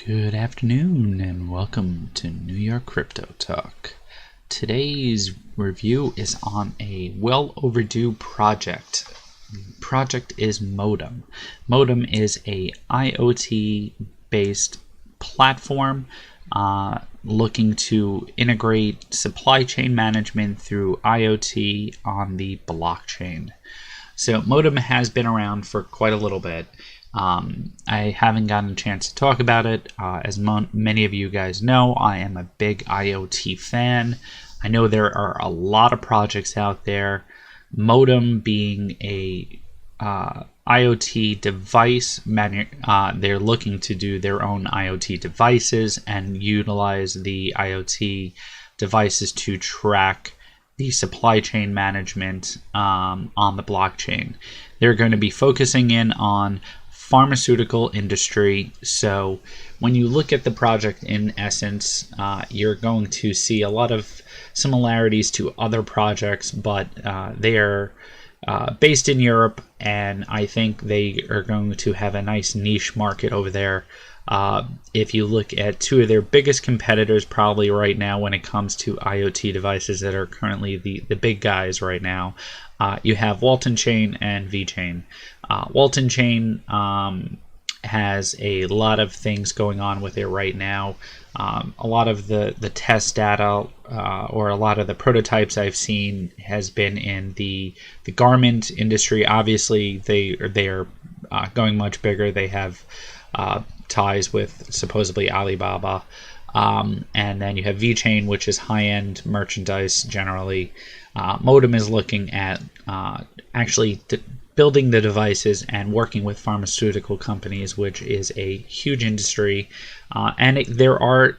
Good afternoon and welcome to NYCryptoTalk. Today's review is on a well overdue project. The project is Modum. Modum is a IOT based platform looking to integrate supply chain management through IoT on the blockchain. So Modum has been around for quite a little bit. I haven't gotten a chance to talk about it. As many of you guys know, I am a big IoT fan. I know there are a lot of projects out there. Modum being a IoT device, they're looking to do their own IoT devices and utilize the IoT devices to track the supply chain management on the blockchain. They're going to be focusing in on pharmaceutical industry. So when you look at the project in essence, you're going to see a lot of similarities to other projects, but they are based in Europe, and I think they are going to have a nice niche market over there. If you look at two of their biggest competitors probably right now when it comes to IoT devices that are currently the big guys right now, you have Walton Chain and VeChain. Walton Chain has a lot of things going on with it right now. A lot of the test data or a lot of the prototypes I've seen has been in the garment industry. Obviously, they are going much bigger. They have ties with supposedly Alibaba. And then you have VeChain, which is high-end merchandise generally. Modum is looking at actually building the devices and working with pharmaceutical companies, which is a huge industry. And there are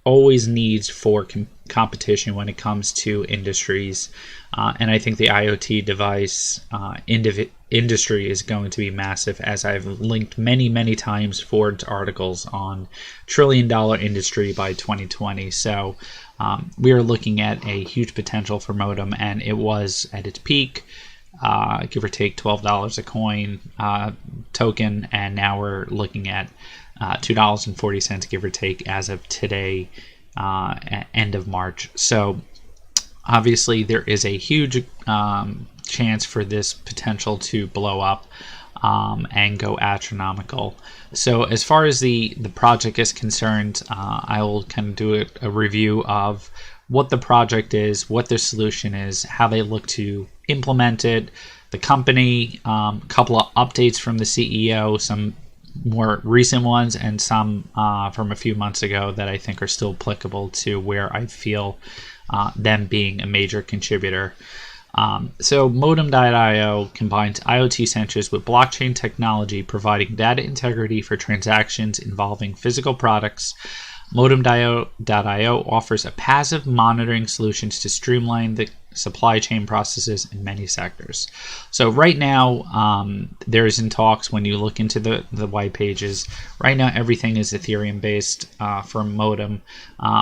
always needs for competition when it comes to industries. And I think the IoT device industry is going to be massive, as I've linked many times Ford's articles on trillion-dollar industry by 2020. So we are looking at a huge potential for Modum, and it was at its peak, give or take $12 a coin token, and now we're looking at $2.40, give or take, as of today, end of March. So obviously there is a huge chance for this potential to blow up and go astronomical. So as far as the project is concerned, I will kind of do a review of what the project is, what their solution is, how they look to implement it, the company, a couple of updates from the CEO, some more recent ones, and some from a few months ago that I think are still applicable to where I feel them being a major contributor. So Modum.io combines IoT sensors with blockchain technology, providing data integrity for transactions involving physical products. Modum.io offers a passive monitoring solutions to streamline the supply chain processes in many sectors. So right now, there is in talks, when you look into the white pages, right now everything is Ethereum based for Modum,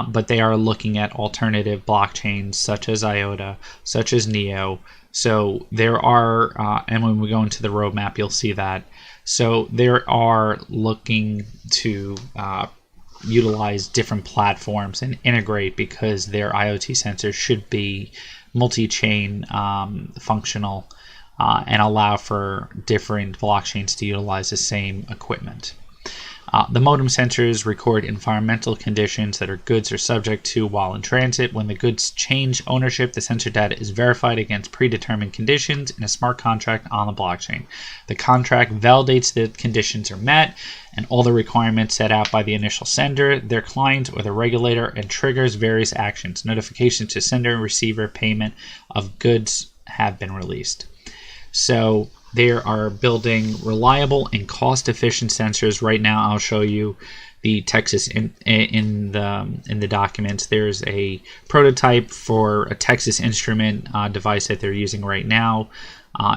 but they are looking at alternative blockchains such as IOTA, such as Neo. So there are, and when we go into the roadmap, you'll see that. So there are looking to utilize different platforms and integrate, because their IoT sensors should be multi-chain functional and allow for different blockchains to utilize the same equipment. The Modum sensors record environmental conditions that our goods are subject to while in transit. When the goods change ownership, the sensor data is verified against predetermined conditions in a smart contract on the blockchain. The contract validates that conditions are met and all the requirements set out by the initial sender, their client, or the regulator, and triggers various actions. Notifications to sender and receiver, payment of goods have been released. So they are building reliable and cost-efficient sensors. Right now, I'll show you the Texas in the documents. There's a prototype for a Texas Instrument device that they're using right now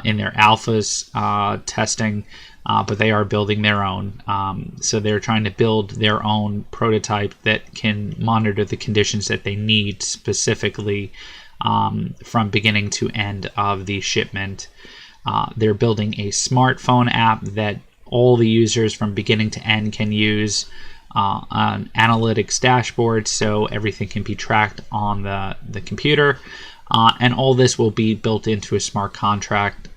in their alphas testing, but they are building their own. So they're trying to build their own prototype that can monitor the conditions that they need specifically from beginning to end of the shipment. They're building a smartphone app that all the users from beginning to end can use. an analytics dashboard, so everything can be tracked on the computer. And all this will be built into a smart contract,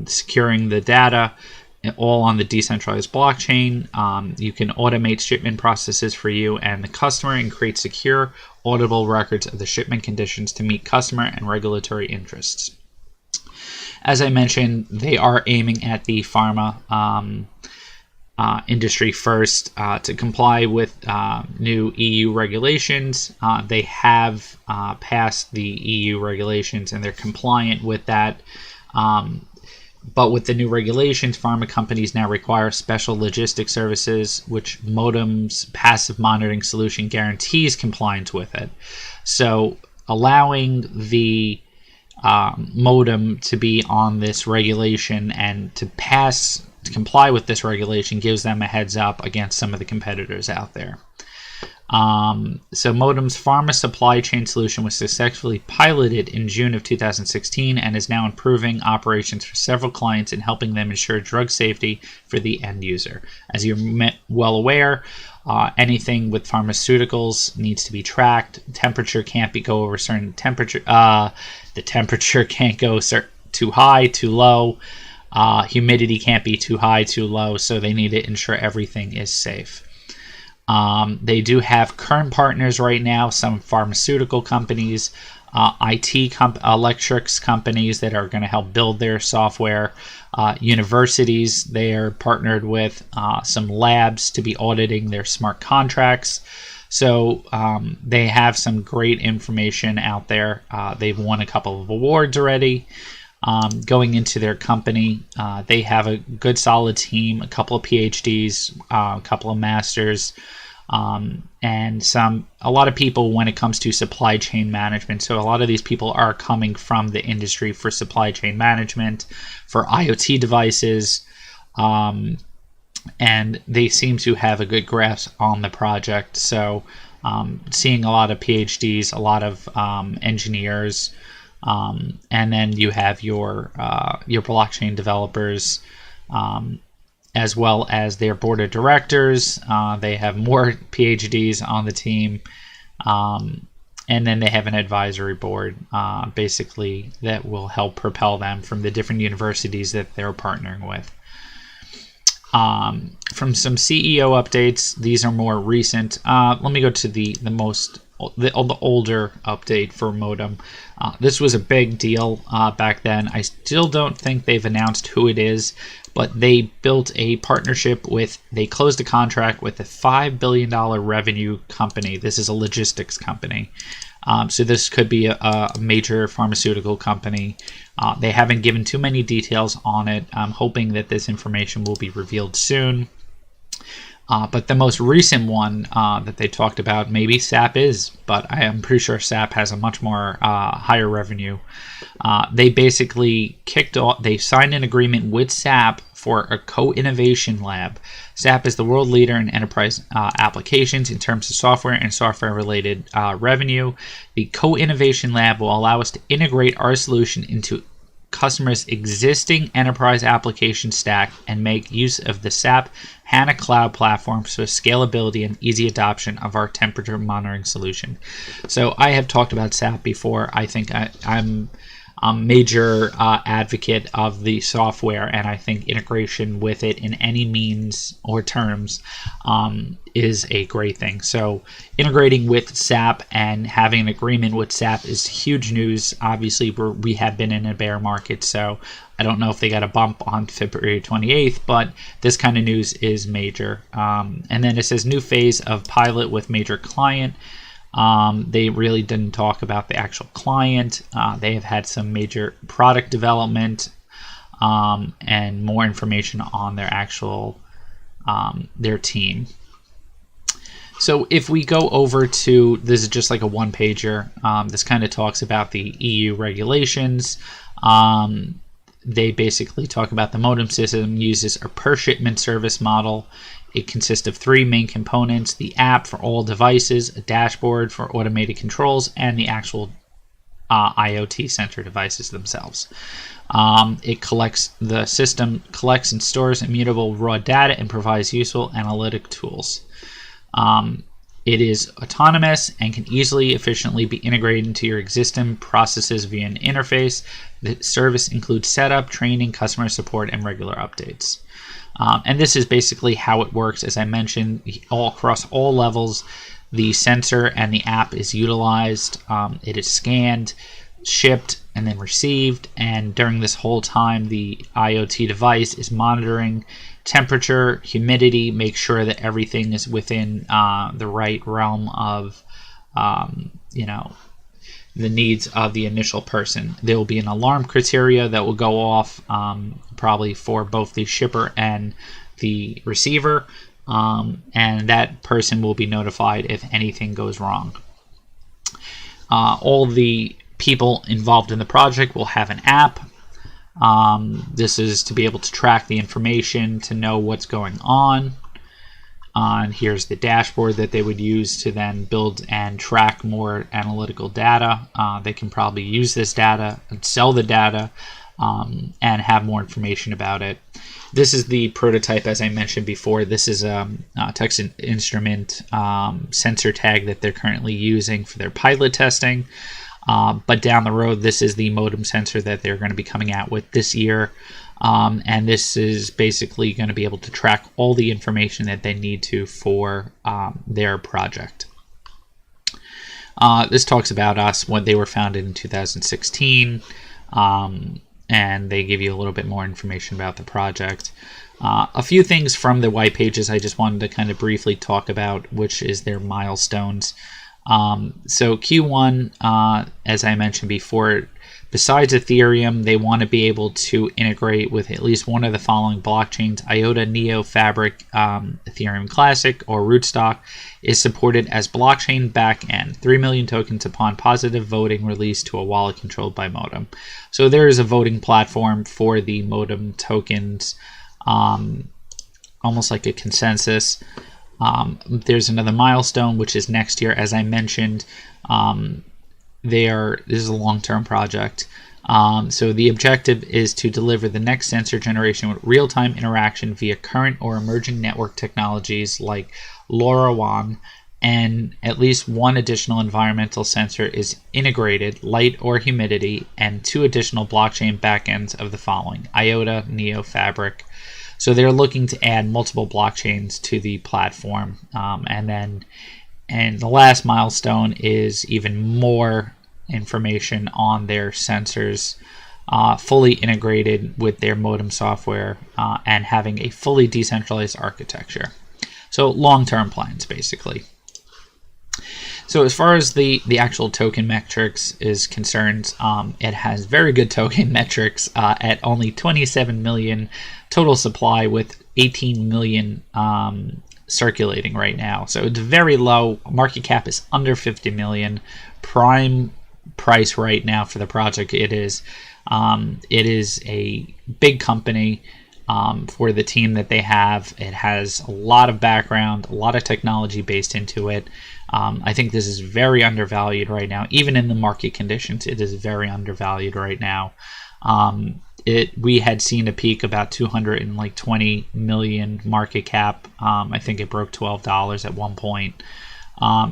securing the data, all on the decentralized blockchain. You can automate shipment processes for you and the customer and create secure, auditable records of the shipment conditions to meet customer and regulatory interests. As I mentioned, they are aiming at the pharma industry first to comply with new EU regulations. They have passed the EU regulations and they're compliant with that. But with the new regulations, pharma companies now require special logistic services, which Modum's passive monitoring solution guarantees compliance with it. So allowing the Modum to be on this regulation and to comply with this regulation gives them a heads up against some of the competitors out there. So Modum's pharma supply chain solution was successfully piloted in June of 2016 and is now improving operations for several clients and helping them ensure drug safety for the end user. As you're well aware, anything with pharmaceuticals needs to be tracked. Temperature can't go over certain temperature. The temperature can't go too high, too low. Humidity can't be too high, too low. So they need to ensure everything is safe. They do have current partners right now, some pharmaceutical companies, electrics companies that are going to help build their software, universities. They are partnered with some labs to be auditing their smart contracts. So they have some great information out there. They've won a couple of awards already. Going into their company, they have a good solid team, a couple of PhDs, a couple of masters, and a lot of people when it comes to supply chain management. So a lot of these people are coming from the industry for supply chain management, for IOT devices, and they seem to have a good grasp on the project. So seeing a lot of PhDs, a lot of engineers. And then you have your blockchain developers, as well as their board of directors. They have more PhDs on the team, and then they have an advisory board, basically, that will help propel them from the different universities that they're partnering with. From some CEO updates, these are more recent. Let me go to the older update for Modum. This was a big deal back then. I still don't think they've announced who it is, but they built a partnership they closed a contract with a $5 billion revenue company. This is a logistics company. So this could be a major pharmaceutical company. They haven't given too many details on it. I'm hoping that this information will be revealed soon. But the most recent one that they talked about, maybe SAP is, but I am pretty sure SAP has a much more higher revenue. They basically they signed an agreement with SAP for a co-innovation lab. SAP is the world leader in enterprise applications in terms of software and software-related revenue. The co-innovation lab will allow us to integrate our solution into customers' existing enterprise application stack and make use of the SAP HANA Cloud platform for scalability and easy adoption of our temperature monitoring solution. So I have talked about SAP before. I think I'm a major advocate of the software, and I think integration with it in any means or terms is a great thing. So integrating with SAP and having an agreement with SAP is huge news. Obviously, we have been in a bear market, so I don't know if they got a bump on February 28th, but this kind of news is major. And then it says new phase of pilot with major client. They really didn't talk about the actual client. They have had some major product development and more information on their actual their team. So if we go over to, this is just like a one-pager. This kind of talks about the EU regulations. They basically talk about the Modum system uses a per shipment service model. It consists of three main components: the app for all devices, a dashboard for automated controls, and the actual IoT sensor devices themselves. The system collects and stores immutable raw data and provides useful analytic tools. It is autonomous and can easily, efficiently be integrated into your existing processes via an interface. The service includes setup, training, customer support, and regular updates. And this is basically how it works. As I mentioned, all across all levels, the sensor and the app is utilized. It is scanned, shipped, and then received. And during this whole time, the IoT device is monitoring temperature, humidity, make sure that everything is within the right realm of, the needs of the initial person. There will be an alarm criteria that will go off probably for both the shipper and the receiver, and that person will be notified if anything goes wrong. All the people involved in the project will have an app. This is to be able to track the information, to know what's going on. And here's the dashboard that they would use to then build and track more analytical data. They can probably use this data and sell the data and have more information about it. This is the prototype, as I mentioned before. This is a Texas Instrument sensor tag that they're currently using for their pilot testing. But down the road, this is the modem sensor that they're going to be coming out with this year. And this is basically going to be able to track all the information that they need to for their project. This talks about us when they were founded in 2016, and they give you a little bit more information about the project. A few things from the white pages I just wanted to kind of briefly talk about, which is their milestones. So Q1, as I mentioned before, besides Ethereum, they want to be able to integrate with at least one of the following blockchains. IOTA, Neo, Fabric, Ethereum Classic, or Rootstock is supported as blockchain backend. 3 million tokens upon positive voting released to a wallet controlled by Modum. So there is a voting platform for the Modum tokens, almost like a consensus. There's another milestone, which is next year, as I mentioned. This is a long-term project. So the objective is to deliver the next sensor generation with real-time interaction via current or emerging network technologies like LoRaWAN, and at least one additional environmental sensor is integrated, light or humidity, and 2 additional blockchain backends of the following: IOTA, Neo, Fabric. So they're looking to add multiple blockchains to the platform. And the last milestone is even more information on their sensors, fully integrated with their modem software, and having a fully decentralized architecture. So long-term plans, basically. So as far as the actual token metrics is concerned, it has very good token metrics at only 27 million total supply with 18 million circulating right now. So it's very low. Market cap is under 50 million. Prime price right now for the project, it is a big company for the team that they have. It has a lot of background, a lot of technology based into it. I think this is very undervalued right now. Even in the market conditions, it is very undervalued right now. We had seen a peak about 220 million market cap. I think it broke $12 at one point,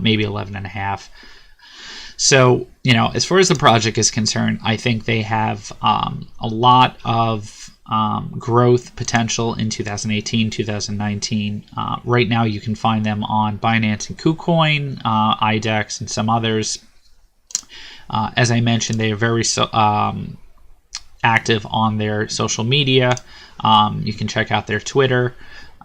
maybe 11.5. So, as far as the project is concerned, I think they have a lot of growth potential in 2018, 2019. Right now, you can find them on Binance and KuCoin, IDEX, and some others. As I mentioned, they are very active on their social media. You can check out their Twitter.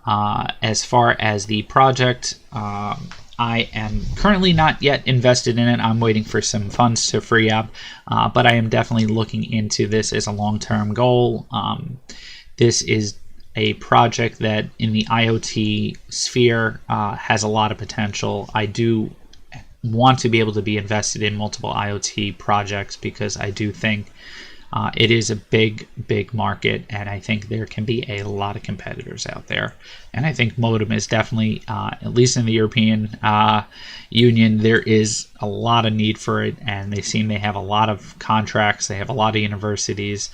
As far as the project, I am currently not yet invested in it. I'm waiting for some funds to free up, but I am definitely looking into this as a long-term goal. This is a project that in the IoT sphere has a lot of potential. I do want to be able to be invested in multiple IoT projects because I do think it is a big market, and I think there can be a lot of competitors out there. And I think Modum is definitely, at least in the European Union, there is a lot of need for it, and they have a lot of contracts. They have a lot of universities.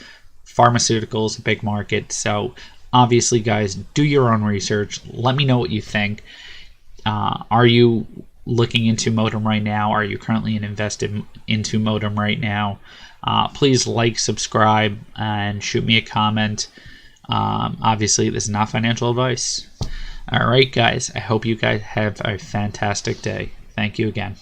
Pharmaceuticals, a big market. So obviously, guys, do your own research. Let me know what you think. Are you looking into Modum right now? Are you currently invested into Modum right now? Please like, subscribe, and shoot me a comment. Obviously, this is not financial advice. All right, guys. I hope you guys have a fantastic day. Thank you again.